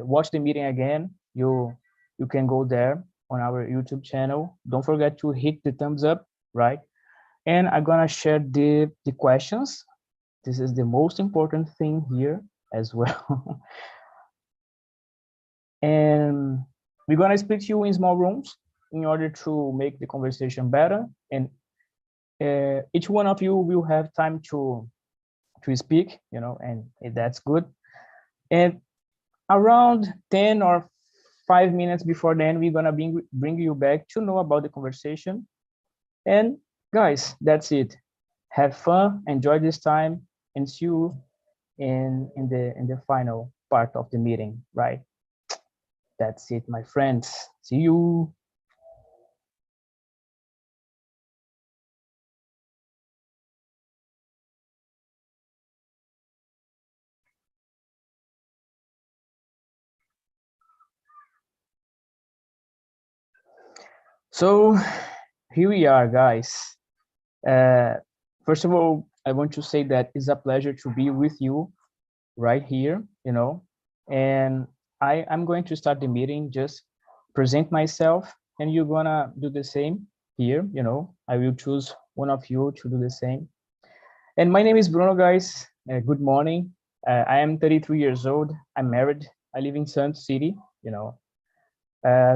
watch the meeting again, you can go there on our YouTube channel. Don't forget to hit the thumbs up, right? And I'm gonna share the questions. This is the most important thing here as well. And we're gonna split you in small rooms in order to make the conversation better. And each one of you will have time to speak, you know, and that's good. And around 10 or 5 minutes before then, we're gonna bring you back to know about the conversation. And guys, that's it. Have fun, enjoy this time, and see you in the final part of the meeting, right? That's it, my friends. See you. So here we are, guys. First of all, I want to say that it's a pleasure to be with you right here, you know, and I'm going to start the meeting, just present myself, and you're gonna do the same here, you know. I will choose one of you to do the same. And my name is Bruno, guys. Good morning. I am 33 years old. I'm married. I live in Santos City, you know.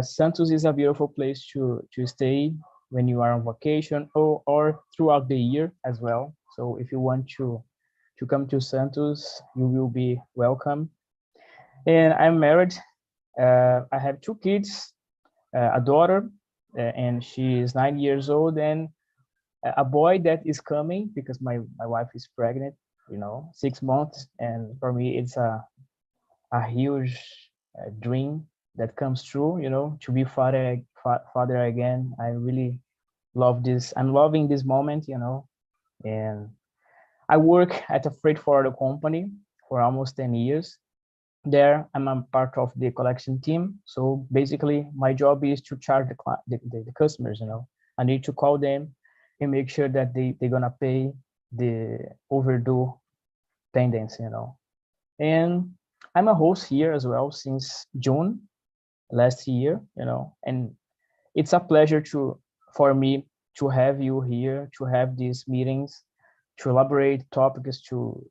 Santos is a beautiful place to stay when you are on vacation or throughout the year as well. So if you want to come to Santos, you will be welcome. And I'm married. I have 2 kids, a daughter, and she is 9 years old, and a boy that is coming because my wife is pregnant, you know, 6 months. And for me, it's a huge dream that comes true, you know, to be father again. I really love this. I'm loving this moment, you know. And I work at a freight forwarder company for almost 10 years. There, I'm a part of the collection team. So basically, my job is to charge the customers, you know. I need to call them and make sure that they're gonna pay the overdue payments, you know. And I'm a host here as well since June last year, you know, and it's a pleasure for me to have you here, to have these meetings, to elaborate topics, to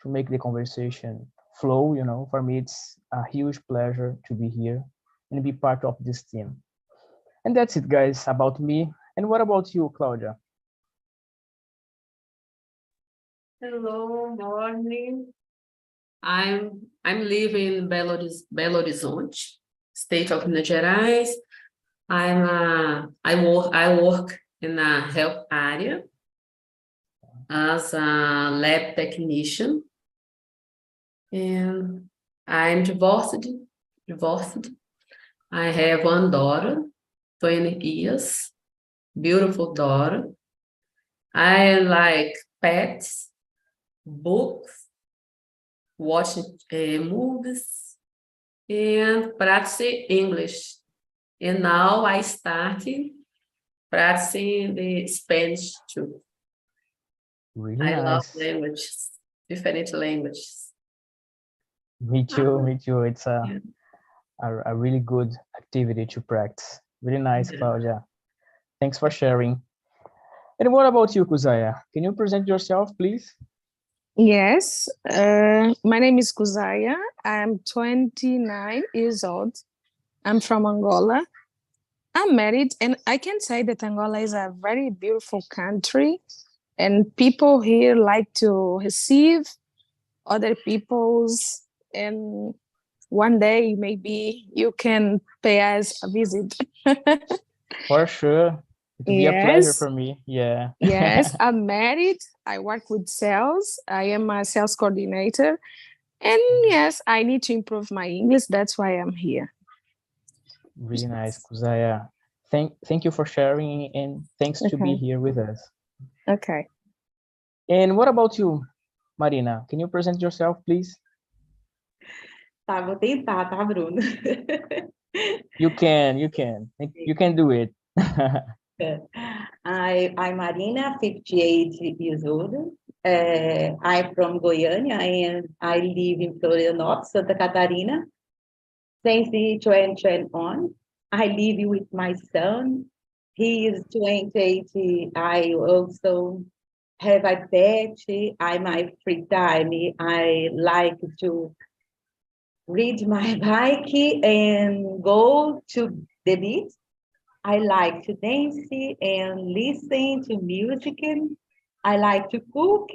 make the conversation flow, you know. For me, it's a huge pleasure to be here and be part of this team. And that's it, guys, about me. And what about you, Claudia? Hello, morning. I'm living in Belo Horizonte, state of Minas Gerais. I work in a health area as a lab technician, and I'm divorced. I have one daughter, 20 years, beautiful daughter. I like pets, books, watching movies, and practicing English. And now I started practicing the Spanish too. Really I love nice. languages, different languages. Me too, me too. It's a really good activity to practice. Really nice, Claudia. Thanks for sharing. And what about you, Kuzaya? Can you present yourself, please? Yes, my name is Kuzaya. I'm 29 years old. I'm from Angola. I'm married, and I can say that Angola is a very beautiful country, and people here like to receive other people's, and one day maybe you can pay us a visit. For sure. It will be a pleasure for me. Yeah. Yes, I'm married. I work with sales. I am a sales coordinator. And yes, I need to improve my English. That's why I'm here. Really nice, Kuzaya. Thank you for sharing, and thanks to be here with us. Okay. And what about you, Marina? Can you present yourself, please? Tá, vou tentar, tá, Bruno? You can do it. I'm Marina, 58 years old. I'm from Goiânia and I live in Florianópolis, Santa Catarina. Since the 2021, I live with my son. He is 28. I also have a pet. I my free time. I like to read my bike and go to the beach. I like to dance and listen to music. I like to cook.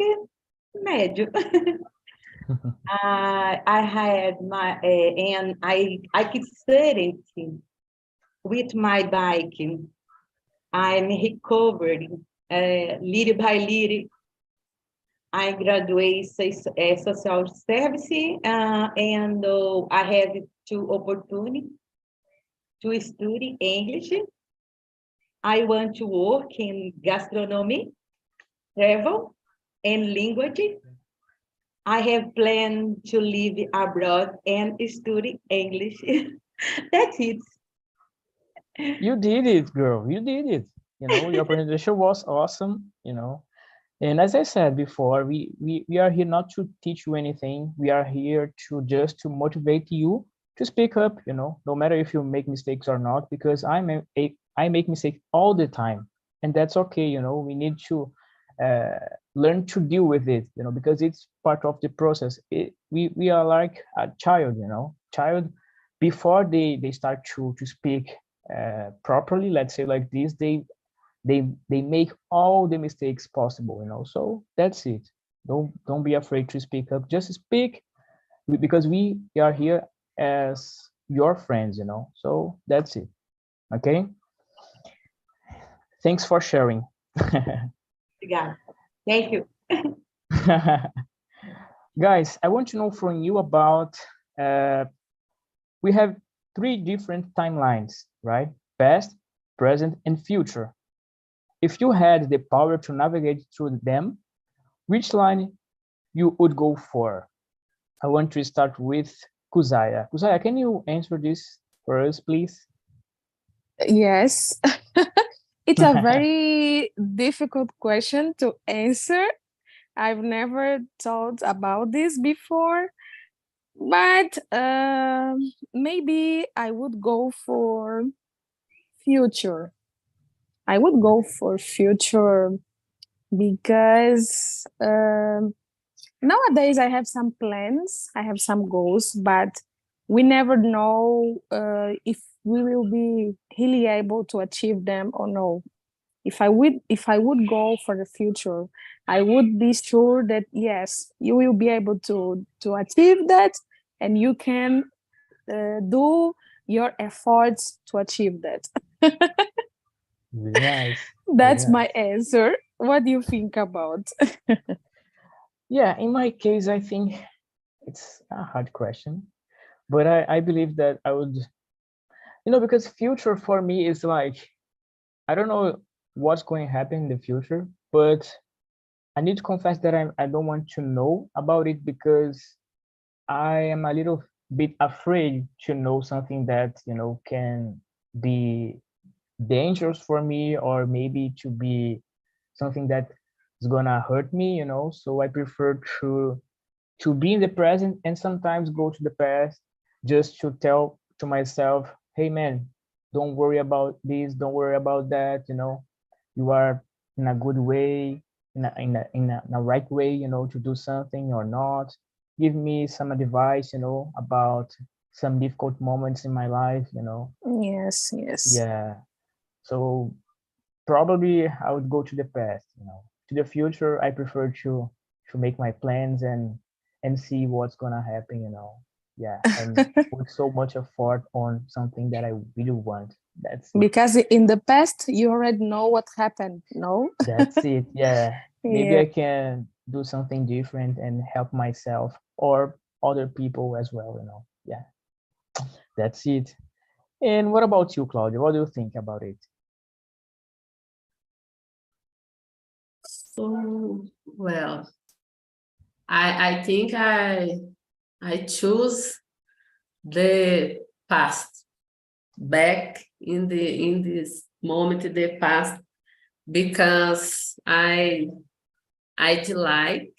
Médio. I had my and I keep studying with my bike. I'm recovering little by little. I graduate social service and I have two opportunity to study English. I want to work in gastronomy, travel, and language. I have planned to live abroad and study English. That's it. You did it, girl. You did it. Your presentation was awesome, And as I said before, we are here not to teach you anything. We are here to motivate you to speak up, no matter if you make mistakes or not, because I make mistakes all the time. And that's okay, we need to learn to deal with it, because it's part of the process. We are like a child, child before they start to speak properly, let's say like this, they make all the mistakes possible, so that's it. Don't be afraid to speak up. Just speak, because we are here as your friends, so that's it. Okay, thanks for sharing. Yeah. Thank you. Guys, I want to know from you about we have 3 different timelines, right? Past, present, and future. If you had the power to navigate through them, which line you would go for? I want to start with Kuzaya. Kuzaya, can you answer this for us, please? Yes. It's a very difficult question to answer. I've never thought about this before, but maybe I would go for future. I would go for future because nowadays I have some plans, I have some goals, but we never know if we will be really able to achieve them or no. If I would go for the future, I would be sure that yes, you will be able to achieve that, and you can do your efforts to achieve that. Nice. That's Yeah. my answer. What do you think about? Yeah, in my case, I think it's a hard question, but I believe that I would, because future for me is like, I don't know what's going to happen in the future, but I need to confess that I don't want to know about it, because I am a little bit afraid to know something that, can be dangerous for me, or maybe to be something that is gonna hurt me, so I prefer to be in the present, and sometimes go to the past, just to tell to myself, hey man, don't worry about this, don't worry about that, you are in a good way, in a right way, to do something or not. Give me some advice, about some difficult moments in my life, Yes. yeah. So probably I would go to the past, to the future I prefer to make my plans and see what's gonna happen, yeah, and put so much effort on something that I really want. That's it. Because in the past you already know what happened, no? That's it, yeah. Maybe Yeah. I can do something different and help myself or other people as well, yeah. That's it. And what about you, Claudia? What do you think about it? So, well, I think I choose the past, back in this moment, the past, because I'd like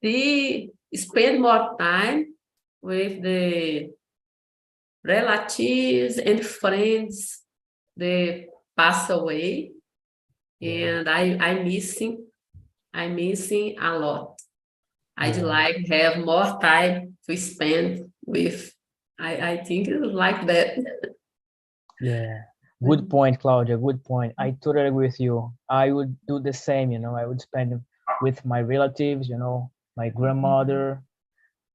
to spend more time with the relatives and friends that pass away, and I'm missing a lot. I'd like to have more time to spend with. I think it's like that. Yeah. Good point, Claudia. Good point. I totally agree with you. I would do the same, you know, I would spend with my relatives, you know, my grandmother,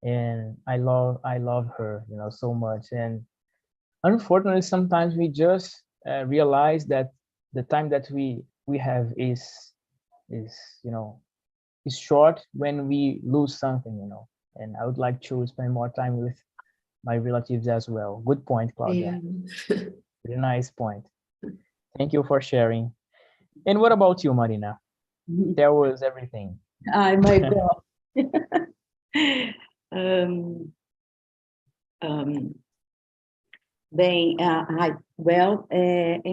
and I love her, you know, so much. And unfortunately, sometimes we just realize that the time that we have is you know, is short when we lose something, you know. And I would like to spend more time with my relatives as well. Good point, Claudia. Yeah. Very nice point. Thank you for sharing. And what about you, Marina? That was everything. Ai, my God. Um, um, in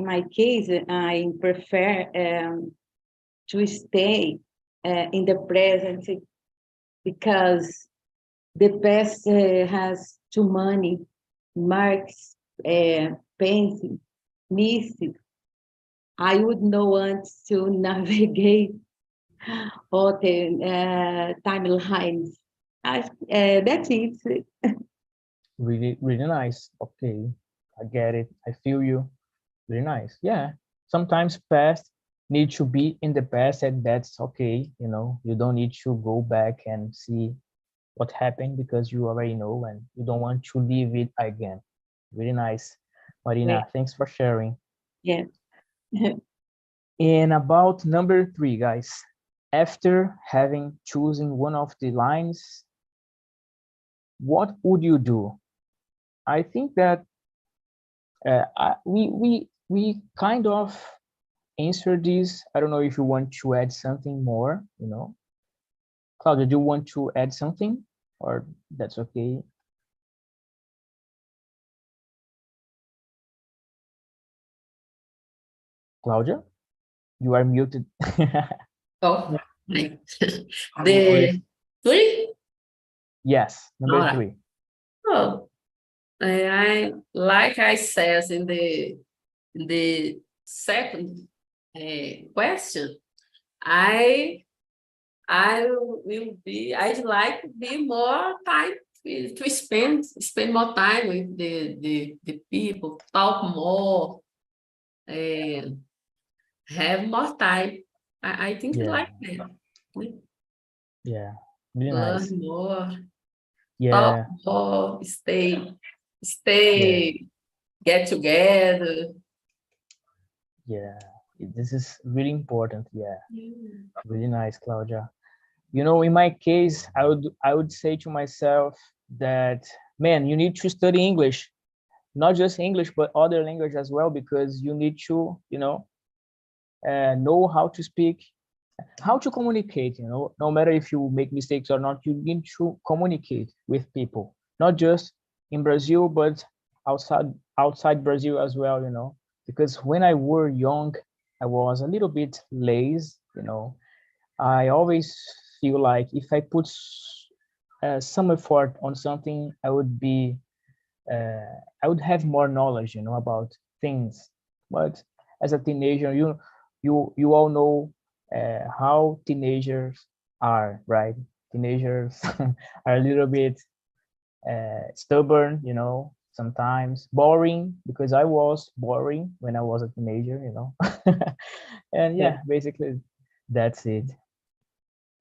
my case, I prefer to stay in the present because the past has too many marks, painting, missing. I would not want to navigate all the timelines. That's it. Really, really nice. Okay, I get it. I feel you. Really nice. Yeah. Sometimes past need to be in the past, and that's okay. You know, you don't need to go back and see what happened because you already know and you don't want to live it again. Really nice. Marina, thanks for sharing. Yeah. And about number 3, guys, after having chosen one of the lines, what would you do? I think that we kind of answered this. I don't know if you want to add something more, you know. Claudia, do you want to add something, or that's okay? Claudia, you are muted. Oh, No worries. the 3? Yes, number All right. 3. Oh, I like I says in the second question, I'd like to be more time to spend more time with the people, talk more, and have more time. I think Yeah, like that. yeah, really Learn nice. more, talk Yeah, more, yeah, get together. yeah. This is really important. Yeah, really nice, Claudia. You know, in my case, I would say to myself that, man, you need to study English, not just English, but other language as well, because you need to, you know how to speak, how to communicate, you know, no matter if you make mistakes or not, you need to communicate with people, not just in Brazil, but outside Brazil as well, you know, because when I were young, I was a little bit lazy, you know. I always feel like if I put some effort on something, I would have more knowledge, you know, about things. But as a teenager, you all know how teenagers are, right? Teenagers are a little bit stubborn, you know, sometimes boring, because I was boring when I was a teenager, you know. And Yeah. yeah, basically that's it.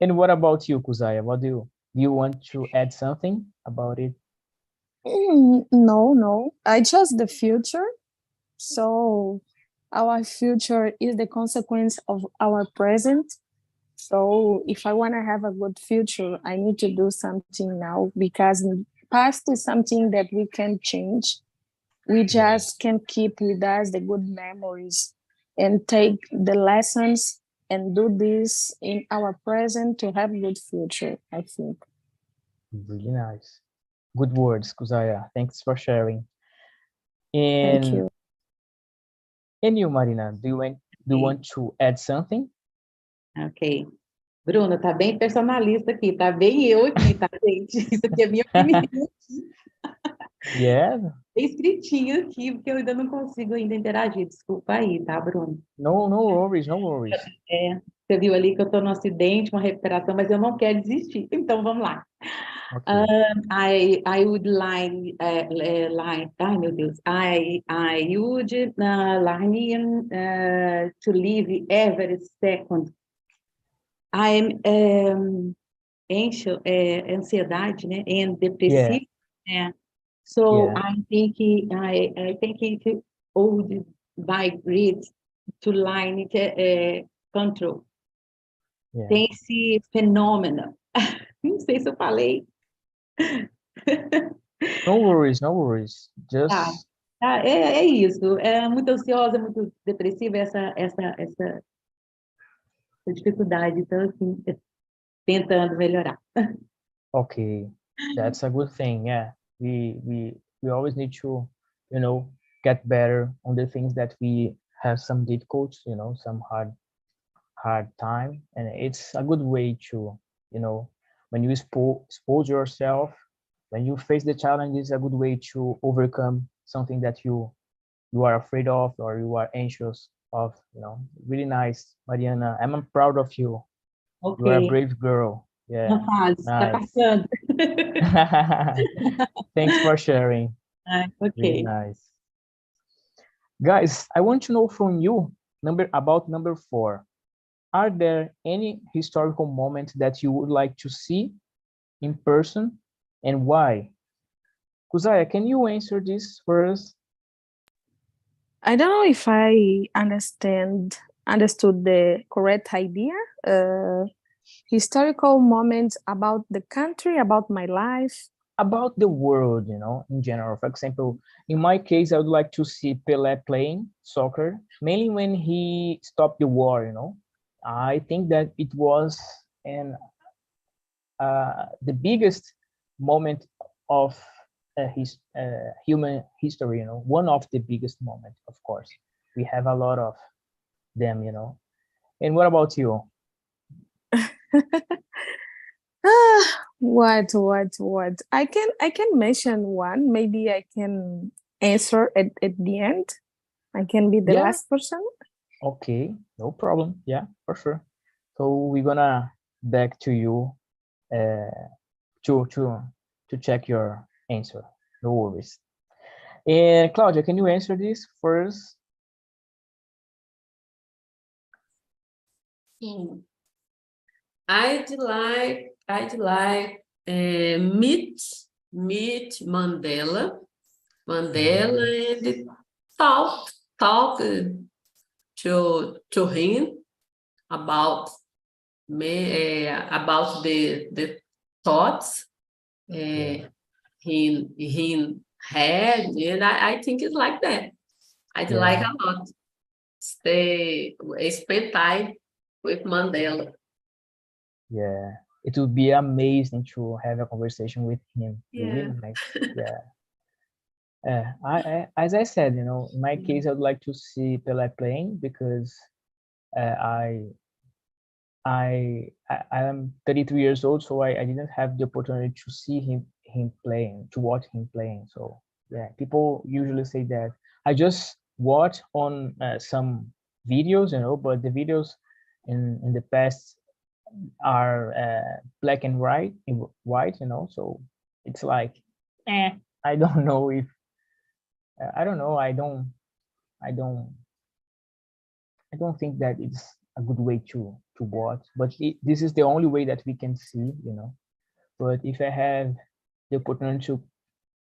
And what about you, Kuzaya? What do you want to add something about it? No, no. I chose the future. So our future is the consequence of our present. So if I want to have a good future, I need to do something now because past is something that we can change. We just can keep with us the good memories and take the lessons and do this in our present to have good future, I think. Really nice. Good words, Kuzaya. Thanks for sharing. Thank And you. you, Marina, do you want Okay. to add something? Okay. Bruno, tá bem personalista aqui, tá bem eu aqui, tá, gente? Isso aqui é minha opinião, Yeah, bem escritinho aqui, porque eu ainda não consigo ainda interagir. Desculpa aí, tá, Bruno? no worries, no worries. É, você viu ali que eu estou no acidente, uma recuperação, mas eu não quero desistir. Então, vamos lá. Okay. I would like, ai meu Deus, I would like to live every second. I'm ansiedade, né? And Yeah, depressive. É. So yeah, I think it would by grid to line control. yeah. Tem esse fenômeno. Não sei se eu falei. No worries, no worries. Tá, Just tá, é isso. É muito ansiosa, muito depressiva, essa dificuldade. Então, assim, tentando melhorar. okay. That's a good thing. Yeah, we always need to, get better on the things that we have some difficulties, some hard time, and it's a good way to, when you expose yourself, when you face the challenge, it's a good way to overcome something that you are afraid of or you are anxious of. Really nice, Mariana. I'm proud of you. Ok, You are a brave girl. Yeah, uma fase, está nice. passando. Thanks for sharing. Really Ok. nice. Guys, I want to know from you about number 4. Are there any historical moments that you would like to see in person, and why? Kuzaya, can you answer this for us? I don't know if I understood the correct idea. Historical moments about the country, about my life. About the world, in general. For example, in my case, I would like to see Pelé playing soccer, mainly when he stopped the war. I think that it was the biggest moment of his human history. One of the biggest moments, of course. We have a lot of them. And what about you? What? I can mention one. Maybe I can answer at the end. I can be the Yeah. last person. Okay, no problem. Yeah, for sure. So we're gonna back to you to check your answer. No worries. And Claudia, can you answer this first? Sim. I'd like meet Mandela and talk to him about about the thoughts he had, and I think it's like that. I'd like a lot spend time with Mandela. Yeah, it would be amazing to have a conversation with him. Really Yeah. nice. Yeah. As I said, in my case, I would like to see Pelé playing because I am 33 years old, so I didn't have the opportunity to see him playing, to watch him playing. So yeah, people usually say that. I just watch on some videos, but the videos in the past are black and white, so it's like, I don't know if I don't know. I don't I don't think that it's a good way to watch, but this is the only way that we can see. But if I have the opportunity to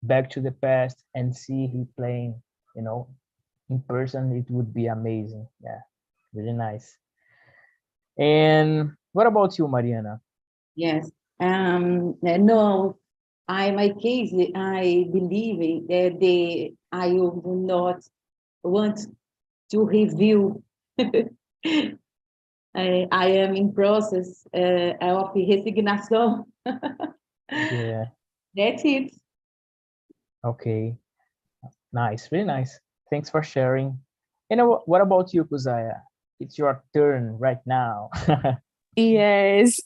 back to the past and see he playing, in person, it would be amazing. Yeah, really nice. And what about you, Mariana? Yes. No, my case, I believe that I will not want to review. I am in process of resignação. Yeah. That's it. Okay. Nice. Really nice. Thanks for sharing. What about you, Kuzaya? It's your turn right now. Yes.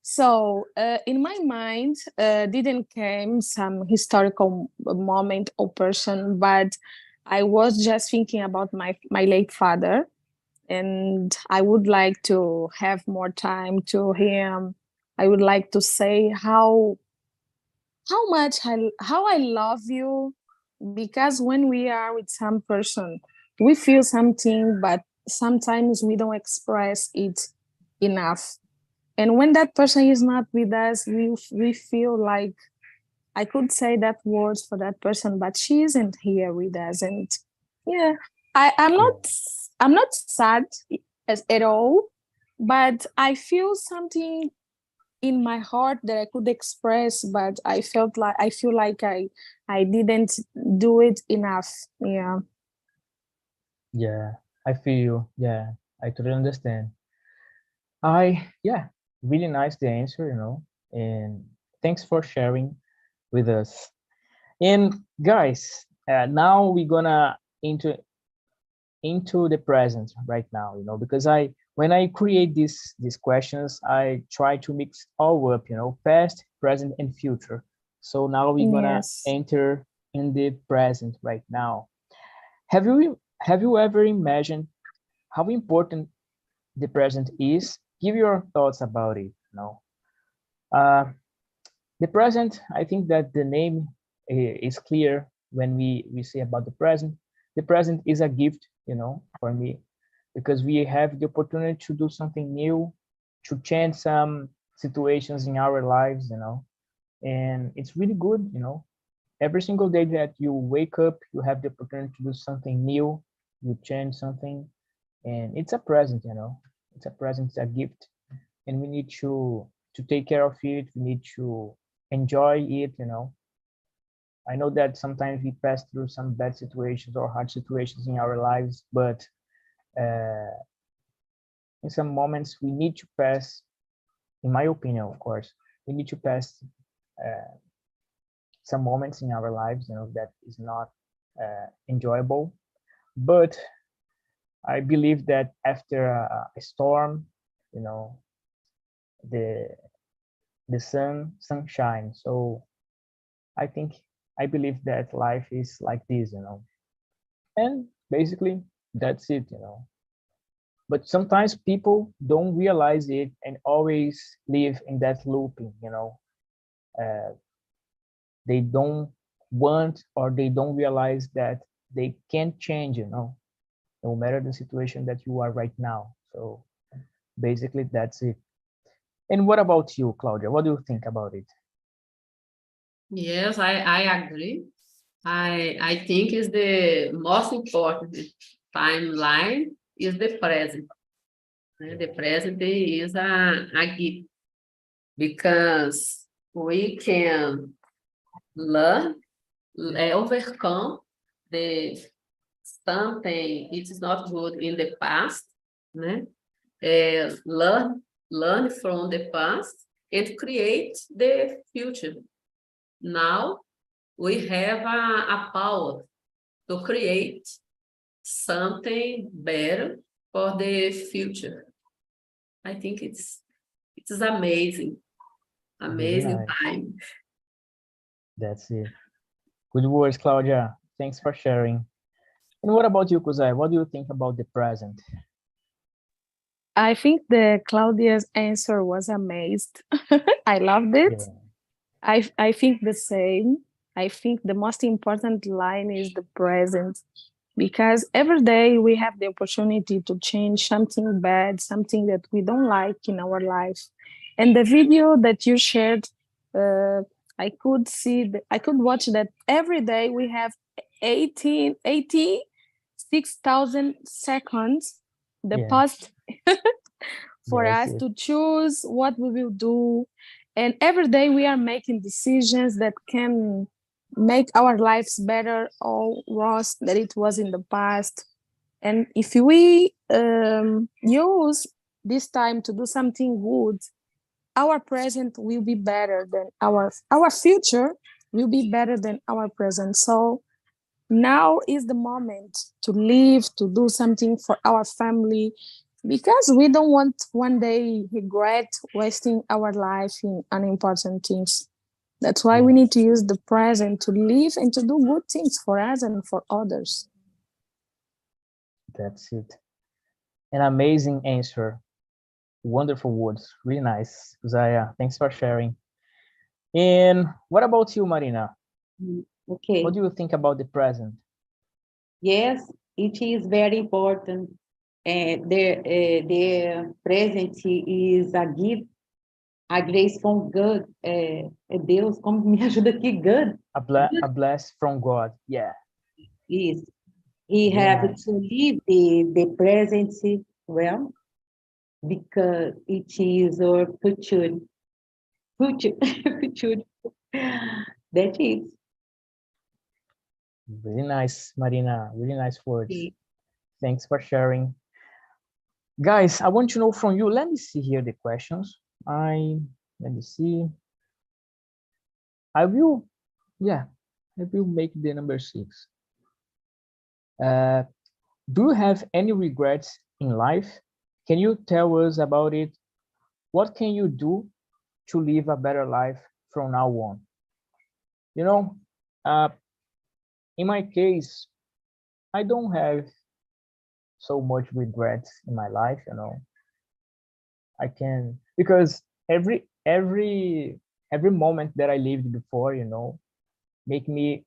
So in my mind didn't came some historical moment or person, but I was just thinking about my late father, and I would like to have more time to him. I would like to say how I love you, because when we are with some person, we feel something, but sometimes we don't express it enough. And when that person is not with us, we feel like I could say that words for that person, but she isn't here with us. And yeah, I'm Yeah. not sad as at all, but I feel something in my heart that I could express, but I feel like I didn't do it enough. Yeah. Yeah, I feel you. Yeah, I totally understand. Yeah, really nice the answer, and thanks for sharing with us. And guys, now we're gonna into the present right now, because when I create these questions, I try to mix all up, past, present, and future. So now we're gonna Yes. enter in the present right now. Have you ever imagined how important the present is? Give your thoughts about it. Uh, the present, I think that the name is clear when we say about the present. The present is a gift, for me, because we have the opportunity to do something new, to change some situations in our lives, and it's really good, every single day that you wake up, you have the opportunity to do something new, you change something, and it's a present, it's a present, it's a gift, and we need to take care of it. We need to enjoy it. I know that sometimes we pass through some bad situations or hard situations in our lives, but uh, in some moments we need to pass, in my opinion, of course, we need to pass uh, some moments in our lives, that is not enjoyable. But I believe that after a storm, you know, the sunshine. So I think I believe that life is like this, and basically that's it, But sometimes people don't realize it and always live in that looping, Uh, they don't want, or they don't realize that they can't change, no matter the situation that you are right now. So basically that's it. And what about you, Claudia? What do you think about it? Yes, I agree. I think is the most important timeline is the present. The present is a gift because we can learn, overcome the something it is not good in the past, né? Learn from the past and create the future. Now we have a power to create something better for the future. I think it's amazing, Really amazing nice. time. That's it. Good words, Claudia. Thanks for sharing. And what about you, Kuzai? What do you think about the present? I think the Claudia's answer was amazed. I loved it. Yeah, I think the same. I think the most important line is the present, because every day we have the opportunity to change something bad, something that we don't like in our life. And the video that you shared, uh, I could watch that every day we have 86,000 seconds, the yeah, past, for yes, us it, to choose what we will do. And every day we are making decisions that can make our lives better or worse than it was in the past. And if we use this time to do something good, our present will be better than our future will be better than our present. So now is the moment to live, to do something for our family, because we don't want one day regret wasting our life in unimportant things. That's why we need to use the present to live and to do good things for us and for others. That's it. An amazing answer. Wonderful words. Really nice. Zaya, thanks for sharing. And what about you, Marina? Okay. What do you think about the present? Yes, it is very important. The present is a gift, a grace from God. Deus, como me ajuda aqui? God. A bless from God. Yeah. Yes. He Very have nice. to live the present well, because it is our future. Future. That is. Really nice, Marina. Really nice words. Okay. Thanks for sharing. Guys, I want to know from you. Let me see here the questions. Let me see. I will make the number 6. Do you have any regrets in life? Can you tell us about it? What can you do to live a better life from now on? You know, in my case, I don't have so much regrets in my life, you know. I can, because every moment that I lived before, you know, make me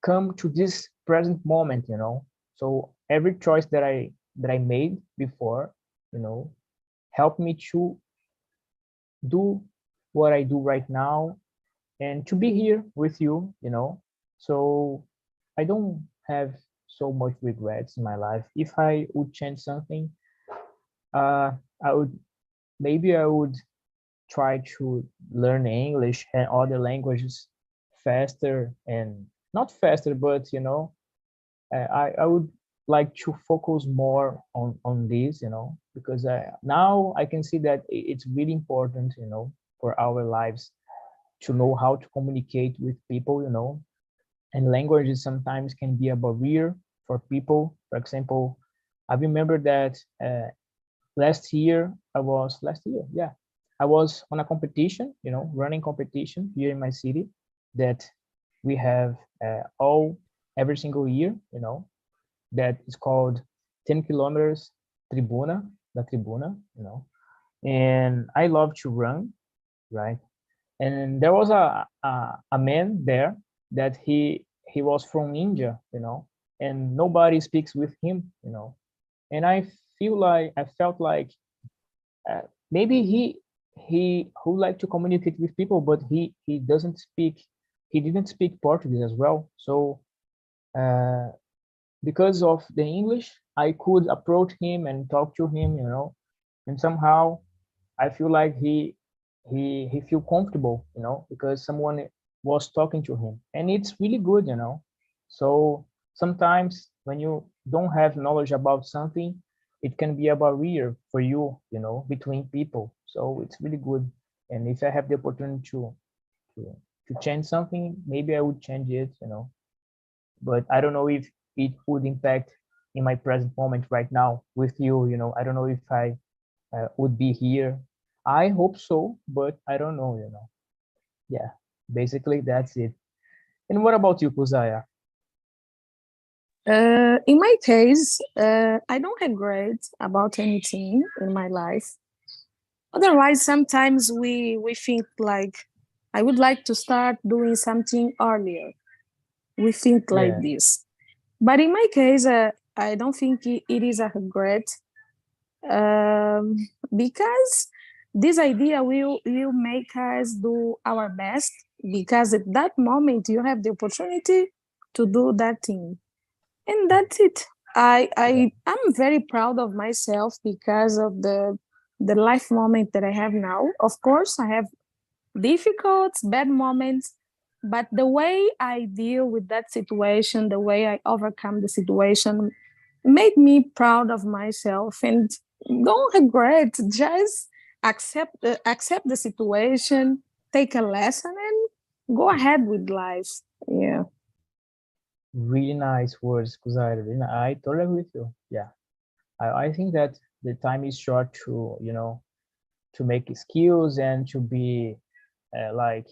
come to this present moment, you know. So every choice that I made before, you know, helped me to do what I do right now and to be here with you, you know. So I don't have so much regrets in my life. If I would change something, I would try to learn English and other languages faster, and not faster, but you know, I would like to focus more on this, you know, because now I can see that it's really important, you know, for our lives to know how to communicate with people, you know, and languages sometimes can be a barrier for people. For example, I remember that last year, I was on a competition, you know, running competition here in my city that we have every single year, you know, that is called 10 kilometers la tribuna, you know, and I love to run, right? And there was a man there that he was from India, you know, and nobody speaks with him, you know, and I felt like maybe he would like to communicate with people, but he didn't speak Portuguese as well. So because of the English, I could approach him and talk to him, you know, and somehow I feel like he feel comfortable, you know, because someone was talking to him, and it's really good, you know. So sometimes when you don't have knowledge about something, it can be a barrier for you, you know, between people. So it's really good, and if I have the opportunity to change something, maybe I would change it, you know. But I don't know if it would impact in my present moment right now with you, you know. I don't know if I would be here. I hope so, but I don't know, you know. Yeah, basically that's it. And what about you, Kuzaya? In my case, I don't regret about anything in my life. Otherwise, sometimes we think like, I would like to start doing something earlier. We think like Yeah, this. But in my case, I don't think it is a regret, because this idea will make us do our best, because at that moment you have the opportunity to do that thing, and that's it. I'm very proud of myself because of the life moment that I have now. Of course, I have difficult, bad moments, but the way I deal with that situation, the way I overcome the situation, made me proud of myself, and don't regret. Just accept the situation, take a lesson, and go ahead with life. Yeah. Really nice words, Kuzai. I totally agree with you. Yeah, I think that the time is short to, to make skills and to be like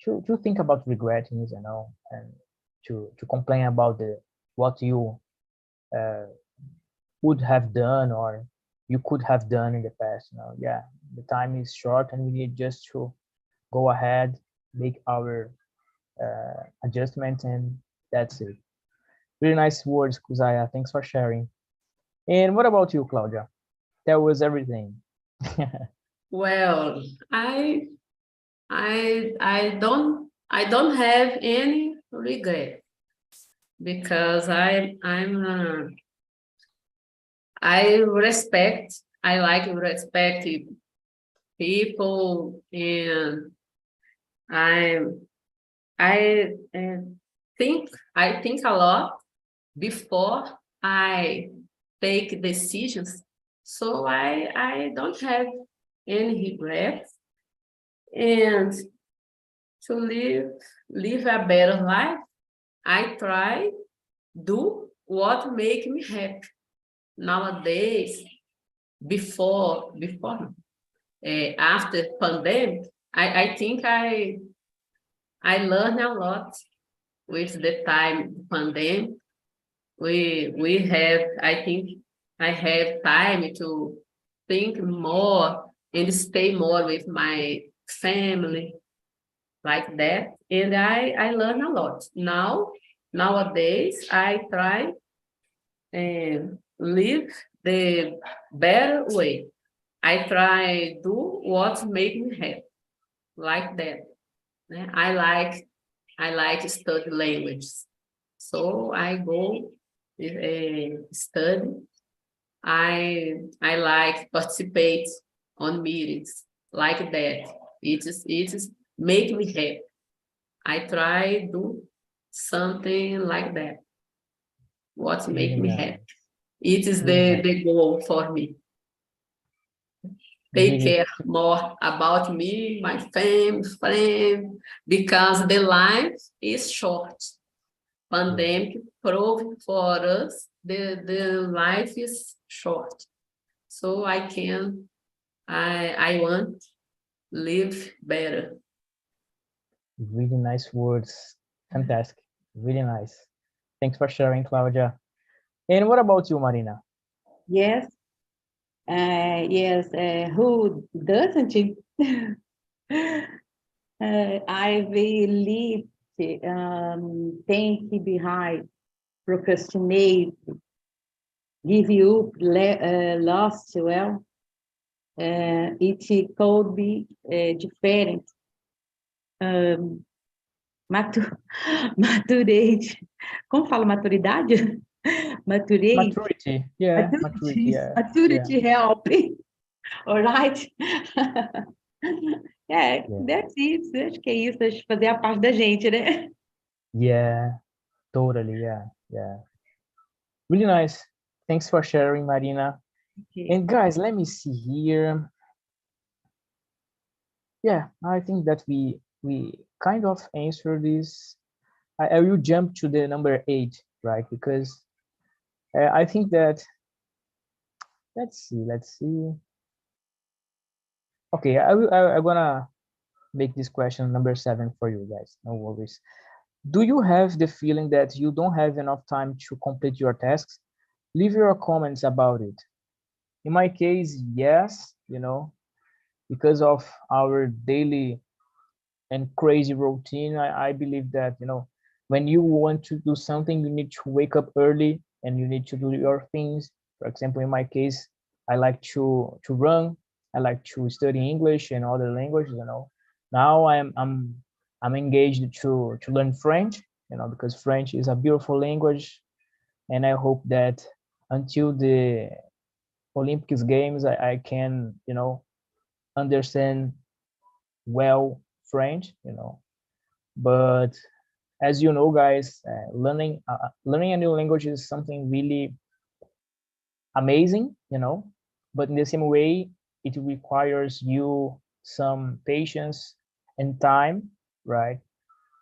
to think about regretting, and to complain about the what you uh, would have done or you could have done in the past. Yeah, the time is short and we need just to go ahead, make our adjustment, and that's it. Really nice words, Kuzaya. Thanks for sharing. And what about you, Claudia? That was everything. Well, I don't have any regret because I like respect people, and I I think a lot before I take decisions, so I don't have any regrets, and to live a better life, I try do what make me happy. Nowadays, after pandemic, I think I learned a lot with the time pandemic. We have, I think I have time to think more and stay more with my family, like that. And I learn a lot. Nowadays, I try and live the better way. I try do what make me happy, like that. I like study languages, so I go study. I like participate on meetings, like that. It is make me happy. I try do something like that. What Really make me happy? nice. It is Really the goal for me. Take really care more about me, my family, friend, because the life is short. Pandemic proved for us the life is short. So I want live better. really nice words. Fantastic. Really nice. Thanks for sharing, Claudia. And what about you, Marina? Yes, yes. Who doesn't? I believe think behind, procrastinate, give you lost. Well, it could be different. Um, maturate. Como fala maturidade? Maturate. Maturity. Yeah, maturity. Maturity. Yeah, yeah, Maturity help. All right. yeah, That's it. Acho que é isso. Acho que fazer a parte da gente, né? yeah. Totally. Yeah, yeah. Really nice. Thanks for sharing, Marina. Okay. And guys, let me see here. Yeah, I think that we kind of answered this. I will jump to the number 8, right? Because I think that let's see. Okay, I'm gonna make this question number 7 for you guys. No worries. Do you have the feeling that you don't have enough time to complete your tasks? Leave your comments about it. In my case, yes, because of our daily and crazy routine, I believe that, when you want to do something, you need to wake up early and you need to do your things. For example, in my case, I like to run. I like to study English and other languages. Now I'm engaged to learn French, because French is a beautiful language, and I hope that until the Olympics games, I can, understand well French. But as you know, guys, learning a new language is something really amazing. But in the same way, it requires you some patience and time, right?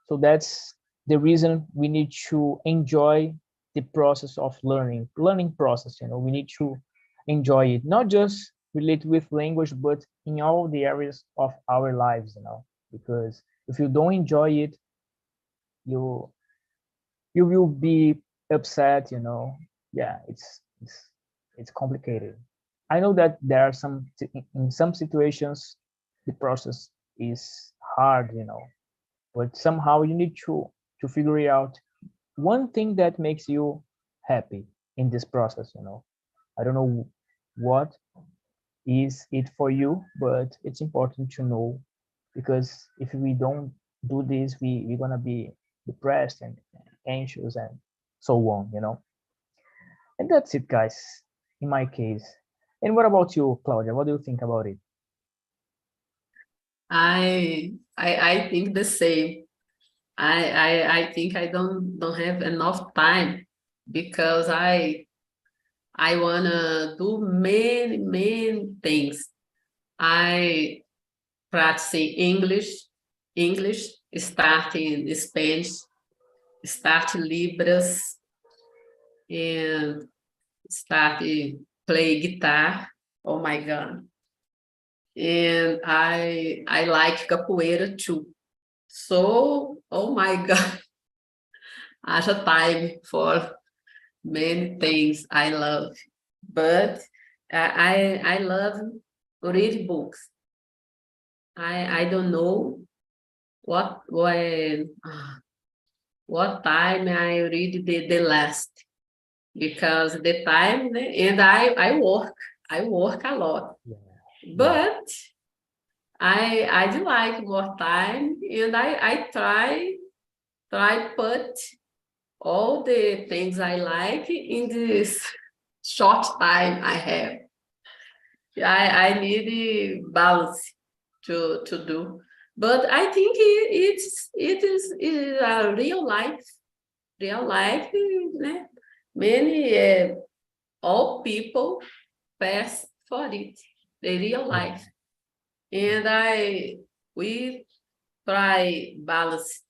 So that's the reason we need to enjoy the process of learning process. We need to enjoy it, not just relate with language, but in all the areas of our lives, because if you don't enjoy it, you will be upset. Yeah, it's complicated. I know that there are in some situations the process is hard, but somehow you need to figure it out one thing that makes you happy in this process. I don't know what is it for you, but it's important to know, because if we don't do this, we're gonna be depressed and anxious and so on. And that's it, guys, in my case. And what about you, Claudia? What do you think about it? I think the same. I think I don't have enough time because I wanna do many things. I practicing English, starting Spanish, start Libras, and start play guitar. Oh my God. And I like capoeira too. So, oh my God, haja time for many things I love. But I love read books. I don't know what time I read the last, because the time, and I work a lot. Yeah. But I'd like more time, and I try put all the things I like in this short time I have. I need balance to do, but I think it is a real life, né? Many all people pass for it, the real life. And we try balance,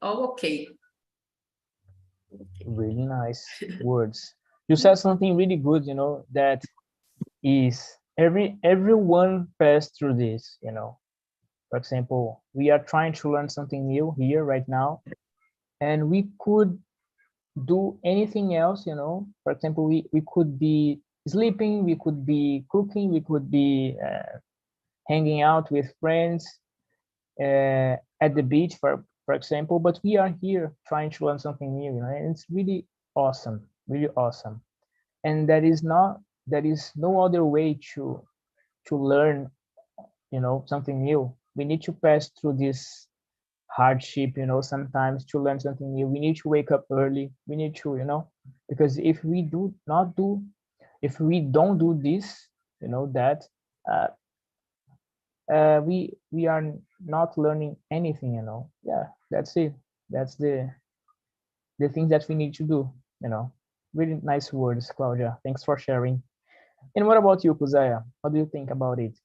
all okay. Really nice words. You said something really good, that is everyone passed through this. For example, we are trying to learn something new here right now, and we could do anything else. For example, we could be sleeping, we could be cooking, we could be hanging out with friends at the beach, for example, but we are here trying to learn something new, and it's really awesome. And there is no other way to learn, something new. We need to pass through this hardship, sometimes, to learn something new. We need to wake up early. We need to, because if we don't do this, that we are not learning anything. Yeah, that's it. That's the thing that we need to do. Really nice words, Claudia. Thanks for sharing. And what about you, Kuya? What do you think about it?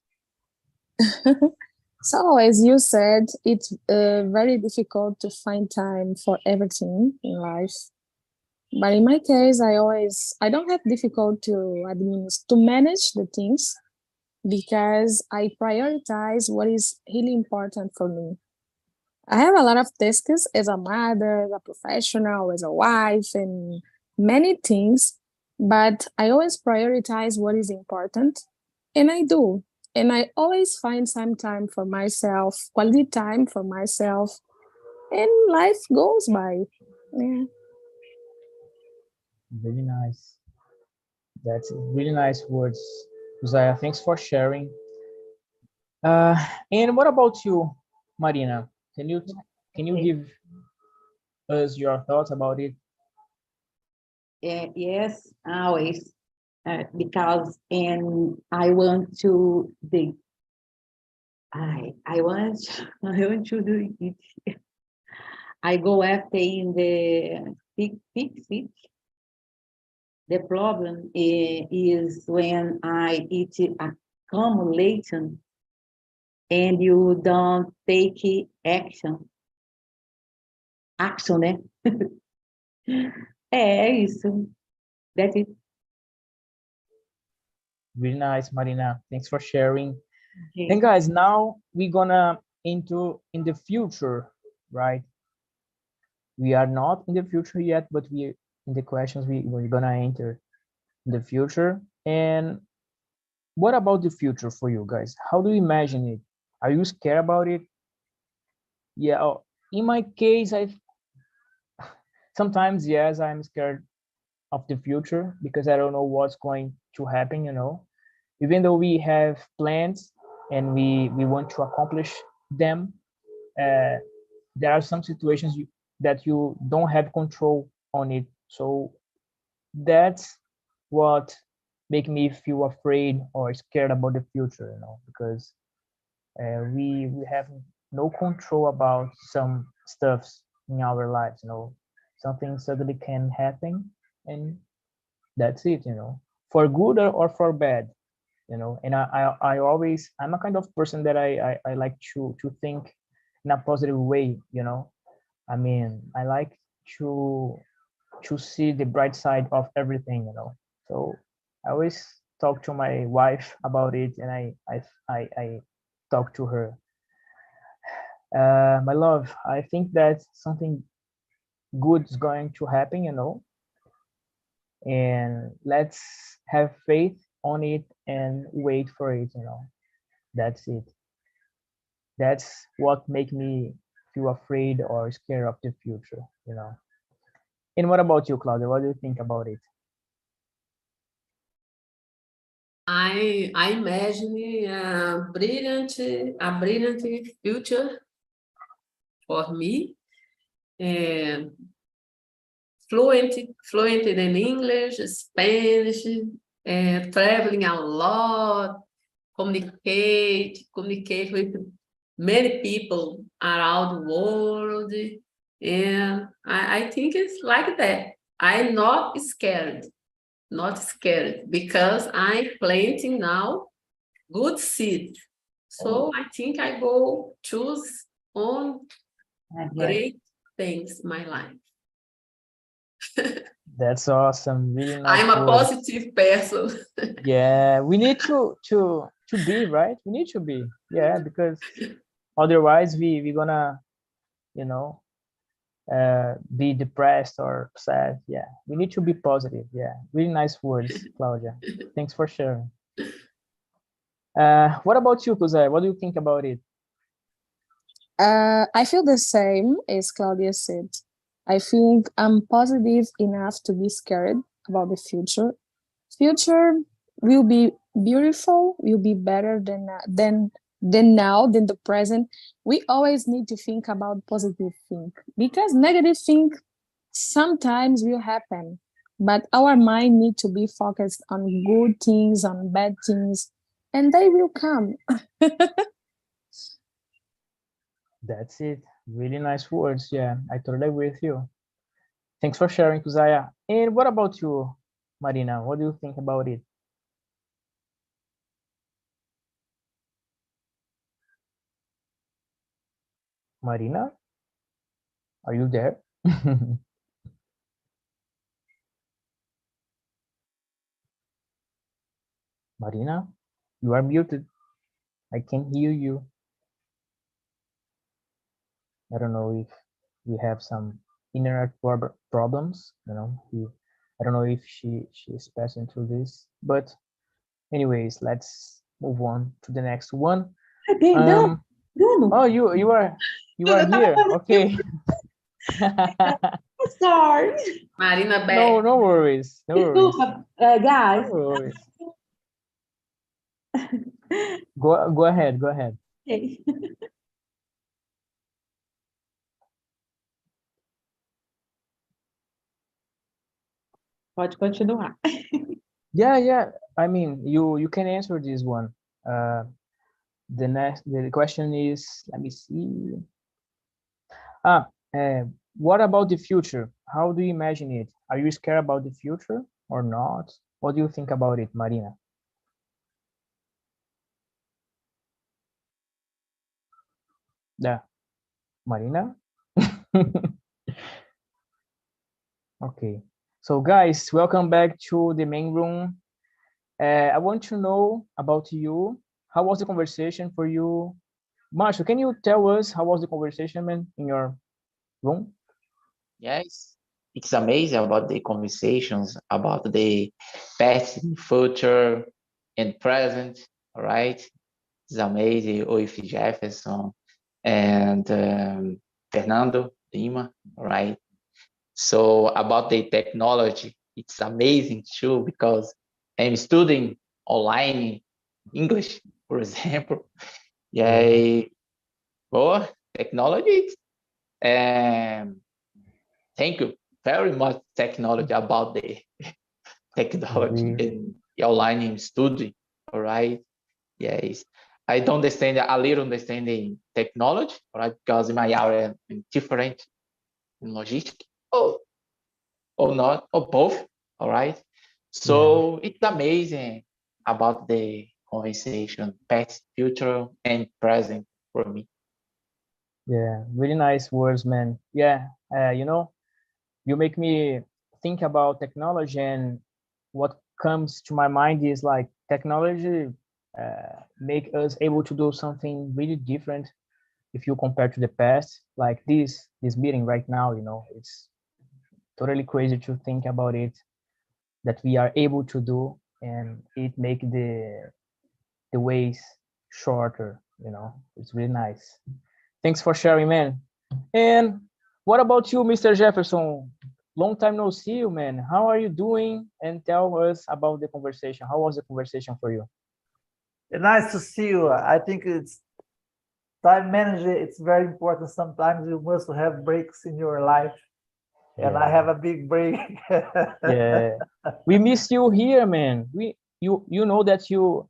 So, as you said, it's very difficult to find time for everything in life. But in my case, I don't have difficult to manage the things, because I prioritize what is really important for me. I have a lot of tasks as a mother, as a professional, as a wife, and many things, but I always prioritize what is important, and I do. And I always find some time for myself, quality time for myself, and life goes by. Yeah. Really nice. That's really nice words, Kuya. Thanks for sharing. And what about you, Marina? Can you give us your thoughts about it? Yes, always. Because I want to I want to do it. I go after in the fix it. The problem is when I eat accumulation and you don't take action. action, né? É isso. That's it. Really nice, Marina. Thanks for sharing. Okay. And guys, now we're gonna into in the future, right? We are not in the future yet, but we in the questions we're gonna enter in the future. And what about the future for you guys? How do you imagine it? Are you scared about it? Yeah, in my case, I sometimes, yes, I'm scared of the future because I don't know what's going to happen, you know. Even though we have plans and we want to accomplish them, there are some situations that you don't have control on it. So that's what make me feel afraid or scared about the future, you know, because we have no control about some stuffs in our lives, you know. Something suddenly can happen, and that's it, you know, for good or for bad, you know. And I always, I'm a kind of person that I like to think in a positive way, you know. I mean, I like to see the bright side of everything, you know. So I always talk to my wife about it, and I talk to her. My love, I think that something good is going to happen, you know, and let's have faith on it and wait for it, you know. That's it. That's what make me feel afraid or scared of the future, you know. And what about you, Claudia? What do you think about it? I imagine a brilliant future for me. Fluent in English, Spanish, traveling a lot, communicate with many people around the world. And I think it's like that. I'm not scared, because I'm planting now good seed. So I think I go choose on great things in my life. That's awesome. Really nice. I'm a words. positive person. Yeah, we need to be, right? We need to be, yeah, because otherwise we're gonna, you know, be depressed or sad. Yeah, we need to be positive. Yeah, really nice words, Claudia. Thanks for sharing. What about you, Kuya? What do you think about it? I feel the same as Claudia said. I think I'm positive enough to be scared about the future. Future will be beautiful, will be better than now, than the present. We always need to think about positive thing, because negative thing sometimes will happen, but our mind need to be focused on good things, on bad things, and they will come. That's it. Really nice words. Yeah, I totally agree with you. Thanks for sharing, Kuya. And what about you, Marina? What do you think about it? Marina, are you there? Marina, you are muted. I can hear you. I don't know if we have some internet problems. You know, I don't know if she's passing through this, but anyways, let's move on to the next one. Perdão, Bruno. Oh, you are here. Okay. Sorry. Marina No, back. no worries. No worries. Desculpa, guys. No worries. Go ahead. Go ahead. Okay. Pode continuar. Yeah. I mean, you can answer this one. The question is, let me see. What about the future? How do you imagine it? Are you scared about the future or not? What do you think about it, Marina? Yeah, Marina? Okay. So guys, welcome back to the main room. I want to know about you. How was the conversation for you? Marshall, can you tell us how was the conversation, man, in your room? Yes, it's amazing about the conversations about the past, future, and present. All right, it's amazing with Jefferson and Fernando Lima. All right. So about the technology, it's amazing too because I'm studying online English, for example. Yeah. Well, technology. Um, thank you very much, technology, about the technology in online study. All right. Yes. I don't understand a little understanding technology, all right, because in my area I'm different in logistics. Or not, or both. All right. So it's amazing about the conversation, past, future, and present for me. Yeah, really nice words, man. Yeah, you know, you make me think about technology, and what comes to my mind is like technology make us able to do something really different if you compare to the past. Like this meeting right now, you know, it's totally crazy to think about it, that we are able to do, and it make the ways shorter, you know. It's really nice. Thanks for sharing, man. And what about you, Mr. Jefferson? Long time no see you, man. How are you doing? And tell us about the conversation. How was the conversation for you? Nice to see you. I think it's time management. It's very important. Sometimes you must have breaks in your life, and I have a big break. Yeah, we miss you here, man. You know that you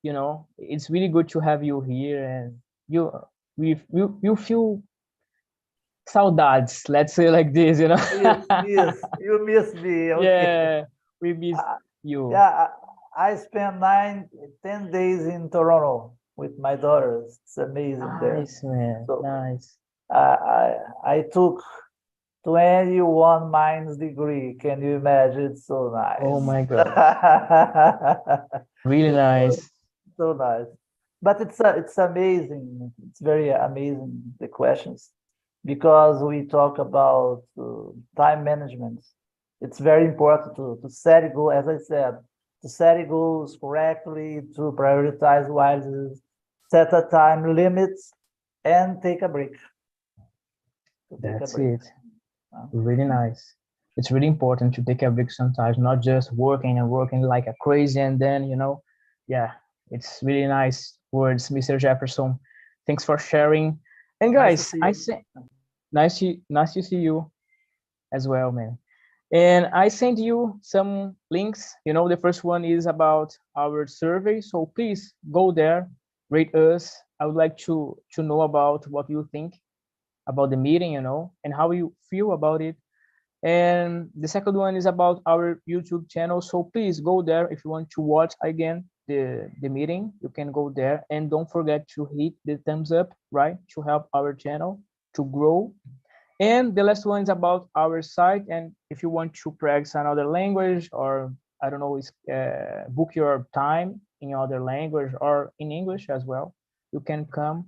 know it's really good to have you here, and you feel saudades. Let's say like this, you know. You miss me. Okay. Yeah, we miss you. Yeah, I spent 10 days in Toronto with my daughters. It's amazing there. Nice, man. So, nice. I took 21 minus degree. Can you imagine? It's so nice. Oh my God. Really nice. So nice. But it's amazing. It's very amazing, the questions, because we talk about time management. It's very important to set a goal, as I said, to set goals correctly, to prioritize wisely, set a time limit, and take a break. That's it. Really nice. It's really important to take a break sometimes, not just working and working like a crazy, and then, you know, yeah, it's really nice words, Mr. Jefferson. Thanks for sharing. And guys, nice to see you as well, man. And I sent you some links. You know, the first one is about our survey, so please go there, rate us. I would like to know about what you think about the meeting, you know, and how you feel about it. And the second one is about our YouTube channel, so please go there if you want to watch again the meeting. You can go there, and don't forget to hit the thumbs up, right, to help our channel to grow. And the last one is about our site, and if you want to practice another language, or I don't know, book your time in other language or in English as well, you can come,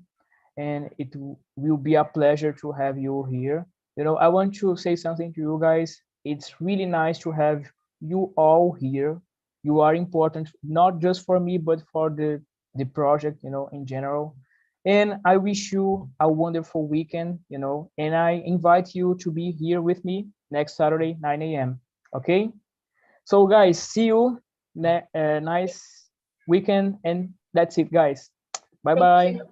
and it will be a pleasure to have you here. You know, I want to say something to you guys. It's really nice to have you all here. You are important, not just for me, but for the project, you know, in general. And I wish you a wonderful weekend, you know, and I invite you to be here with me next Saturday, 9 a.m. Okay? So guys, see you. Nice weekend, and that's it, guys. Bye-bye. See you.